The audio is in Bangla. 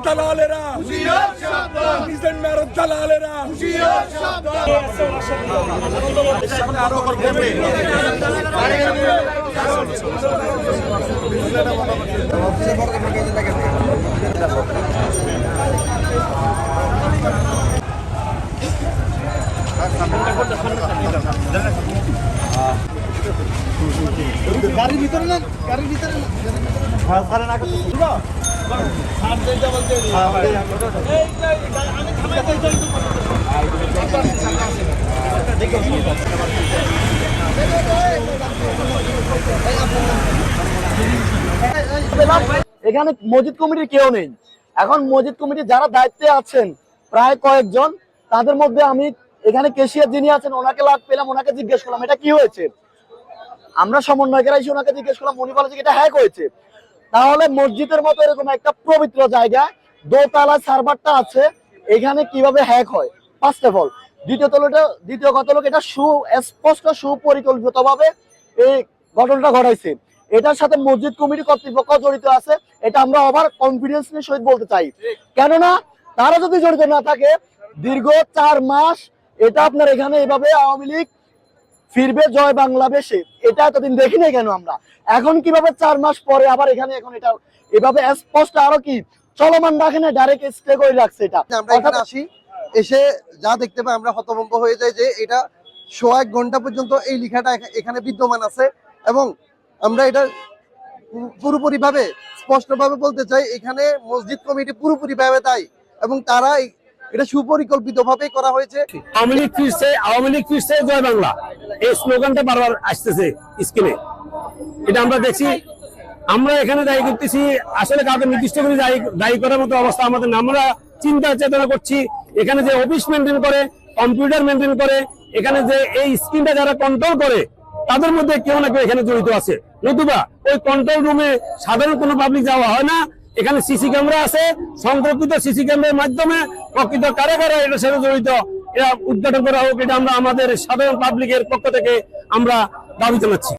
দালালেরা দালালেরা গাড়ির ভিতরে না গাড়ির ভিতরে এখানে মসজিদ কমিটির কেউ নেই। এখন মসজিদ কমিটির যারা দায়িত্বে আছেন প্রায় কয়েকজন, তাদের মধ্যে আমি এখানে কেশিয়ার যিনি আছেন ওনাকে লাভ পেলাম, ওনাকে জিজ্ঞেস করলাম এটা কি হয়েছে। আমরা সমন্বয়কেরা এসে ওনাকে জিজ্ঞেস করলাম, উনি বলেছে এটা হ্যাক হয়েছে। তাহলে মসজিদের মতো এরকম একটা পবিত্র জায়গায় দোতলা সার্ভারটা আছে, এখানে কিভাবে হ্যাক হয় ফার্স্ট অফ অল। দ্বিতীয় কথা হলো এটা সুস্পষ্ট সুপরিকল্পিতভাবে এই ঘটনাটা ঘটাইছে। এটার সাথে মসজিদ কমিটি কর্তৃপক্ষ জড়িত আছে, এটা আমরা ওভার কনফিডেন্স নিয়ে সহিত বলতে চাই। কেননা তারা যদি জড়িত না থাকে, দীর্ঘ 4 মাস এটা আপনার এখানে এভাবে আওয়ামী লীগ ফিরবে জয় বাংলাদেশে, এটা এতদিন দেখি নাই কেন আমরা। এখন কিভাবে 4 মাস পরে আবার এখানে এখন এটা এভাবে স্পষ্ট আরো কি চলমান রাখে না, ডাইরেক্ট স্টে করে রাখছে। এটা আমরা এখানে আসি, এসে যা দেখতে পাই আমরা হতভম্ব হয়ে যাই যে এটা 1 ঘন্টা পর্যন্ত এই লেখাটা এখানে বিদ্যমান আছে। এবং আমরা এটা পুরোপুরি ভাবে স্পষ্টভাবে বলতে চাই, এখানে মসজিদ কমিটি পুরোপুরি ভাবে তাই, এবং তারা এটা সুপরিকল্পিত ভাবে করা হয়েছে। আওয়ামী লীগ ফিরছে জয় বাংলা, এই স্লোগানটা বারবার আসতেছে স্ক্রিনে, এটা আমরা দেখছি। আমরা এখানে দায়ী করতেছি, আসলে কাউকে নির্দিষ্ট করে দায়ী করার মতো অবস্থা আমাদের না। আমরা চিন্তা চেতনা করছি, এখানে যে অফিস মেনটেন করে, কম্পিউটার মেনটেন করে, এখানে যে এই স্ক্রিনটা যারা কন্ট্রোল করে, তাদের মধ্যে কেউ না কেউ এখানে জড়িত আছে। নতুবা ওই কন্ট্রোল রুমে সাধারণ কোনো পাবলিক যাওয়া হয় না। এখানে সিসি ক্যামেরা আছে, সংরক্ষিত সিসি ক্যামেরার মাধ্যমে প্রকৃত কারা কারা এটার সাথে জড়িত এটা উদ্ঘাটন করা হোক, এটা আমরা আমাদের সাধারণ পাবলিকের পক্ষ থেকে আমরা দাবি জানাচ্ছি।